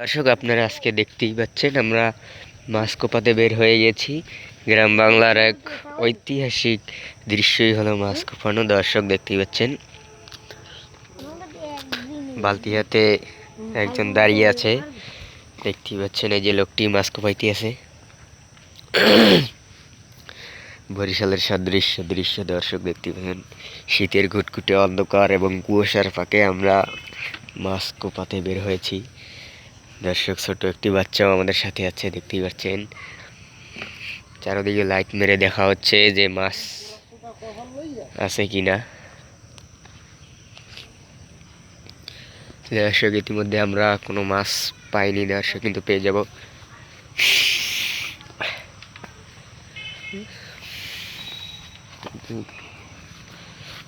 দর্শক আপনারা আজকে দেখতেই পাচ্ছেন আমরা মাছ কোপাতে বের হয়ে গেছি। গ্রাম বাংলার এক ঐতিহাসিক দৃশ্যই হলো মাছ কোপানো। দর্শক দেখতেই পাচ্ছেন বালতি হাতে একজন দাঁড়িয়ে আছে, দেখতেই পাচ্ছেন এই যে লোকটি মাছ কোপাইতে আছে। বরিশালের সাদৃশ্য দৃশ্য দর্শক দেখতে পাচ্ছেন, শীতের ঘুটঘুটে অন্ধকার এবং কুয়াশার ফাঁকে আমরা মাছ কোপাতে বের হয়েছি। দর্শক ছোট একটি বাচ্চাও আমাদের সাথে আছে, দেখতেই পাচ্ছেন। চারদিকে লাইট মেরে দেখা হচ্ছে যে মাছ আছে কিনা। দর্শক ইতিমধ্যে আমরা কোনো মাছ পাইনি, দর্শক কিন্তু পেয়ে যাব।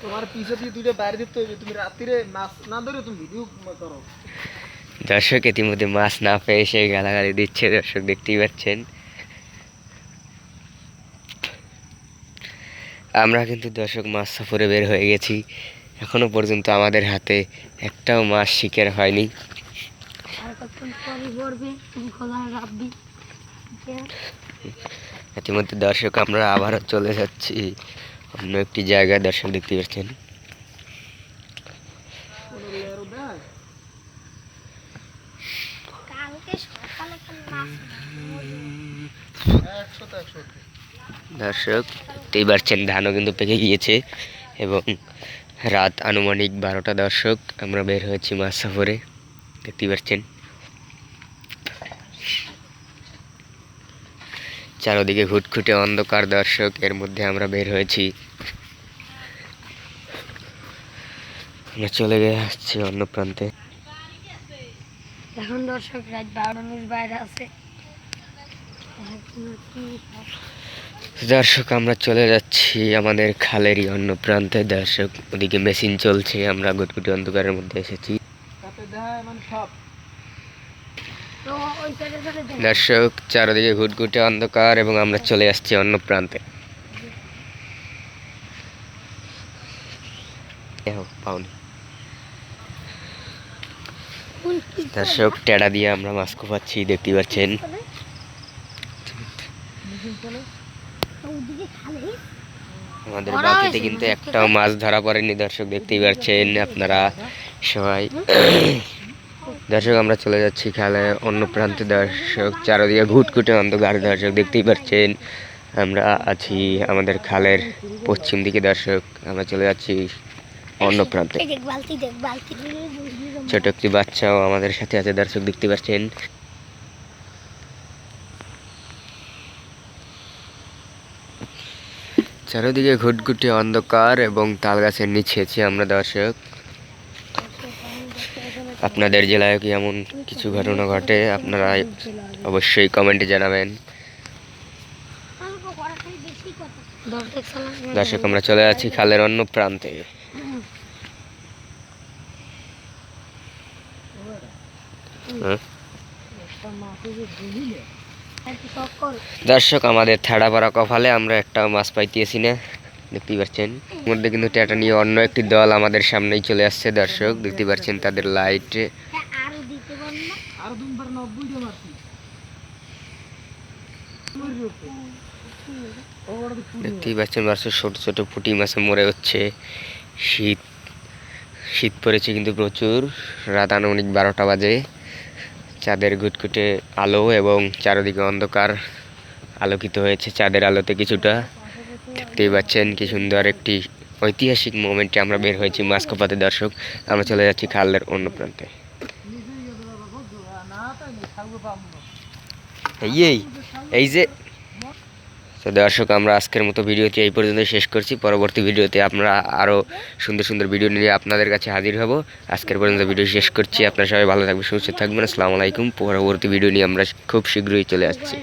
তোমার পিছে দিয়ে দুইটা বাইরে দিতে হবে, তুমি রাত্রিরে মাছ না ধরে তুমি ভিডিও করো। দর্শক ইতিমধ্যে মাছ না পেয়ে সে গালাগালি দিচ্ছে, দর্শক দেখতেই পাচ্ছেন। আমরা কিন্তু দর্শক মাছ সফরে বের হয়ে গেছি, এখনো পর্যন্ত আমাদের হাতে একটাও মাছ শিকার হয়নি। ইতিমধ্যে দর্শক আমরা আবারও চলে যাচ্ছি অন্য একটি জায়গায়, দর্শক দেখতে পাচ্ছেন। দর্শক দেখতেই পাচ্ছেন ধানও কিন্তু পেকে গিয়েছে এবং রাত আনুমানিক 12টা। দর্শক আমরা বের হয়েছি মাছ সফরে, দেখতেই পাচ্ছেন। চারদিকে ঘুটঘুটে অন্ধকার দর্শক, এর মধ্যে আমরা বের হয়েছি। আমরা চলে যাচ্ছি অন্য প্রান্তে। এখন দর্শক রাত 12টার বাইরে আছে। দর্শক আমরা চলে যাচ্ছি আমাদের খালেরই অন্য প্রান্তে। দর্শক ওদিকে মেশিন চলছে, আমরা ঘুটঘুটে অন্ধকারের মধ্যে এসেছি। দর্শক চারদিকে ঘুটঘুটে অন্ধকার এবং আমরা চলে আসছি অন্য প্রান্তে। দর্শক টেড়া দিয়ে আমরা মাছ কোপাচ্ছি, দেখতে পাচ্ছেন। আমাদের বালতিতে কিন্তু একটাও মাছ ধরা পড়েনি, দর্শক দেখতেই পাচ্ছেন আপনারা সবাই। দর্শক আমরা চলে যাচ্ছি খালে অন্য প্রান্তে। দর্শক চারদিকে ঘুটঘুটে অন্ধকার, দর্শক দেখতেই পাচ্ছেন। আমরা আছি আমাদের খালের পশ্চিম দিকে। দর্শক আমরা চলে যাচ্ছি অন্য প্রান্তে। ছোট একটি বাচ্চাও আমাদের সাথে আছে, দর্শক দেখতে পাচ্ছেন। চারিদিকে ঘুটঘুটে অন্ধকার এবং তাল গাছের নিচে আছি আমরা। দর্শক আপনাদের জেলায় কি এমন কিছু ঘটনা ঘটে আপনারা অবশ্যই কমেন্টে জানাবেন। দর্শক আমরা চলে যাচ্ছি খালের অন্য প্রান্তে। দর্শক আমাদের থাড়া পাড়া কপালে আমরা একটাও মাছ পাইতেছি না, দেখতেই পাচ্ছেন। মধ্যে কিন্তু টেটা নিয়ে অন্য একটি দল আমাদের সামনেই চলে আসছে। দর্শক দেখতে পাচ্ছেন তাদের লাইট। দেখতেই পাচ্ছেন মাছের ছোট ছোট পুঁটি মাছে মরে হচ্ছে। শীত পড়েছে কিন্তু প্রচুর। রাত আনুমানিক 12টা বাজে। চাঁদের ঘুটঘুটে আলো এবং চারদিকে অন্ধকার আলোকিত হয়েছে চাঁদের আলোতে কিছুটা। দেখতেই পাচ্ছেন কি সুন্দর একটি ঐতিহাসিক মোমেন্টে আমরা বের হয়েছি মাছ কোপাতে। দর্শক আমরা চলে যাচ্ছি খালের অন্য প্রান্তে। এই যে তো দর্শক আমরা আজকের মতো ভিডিওটি এই পর্যন্ত শেষ করছি। পরবর্তী ভিডিওতে আমরা আরও সুন্দর সুন্দর ভিডিও নিয়ে আপনাদের কাছে হাজির হব। আজকের পর্যন্ত ভিডিও শেষ করছি। আপনারা সবাই ভালো থাকবেন, সুস্থ থাকবেন। আসসালামু আলাইকুম। পরবর্তী ভিডিও নিয়ে আমরা খুব শীঘ্রই চলে আসছি।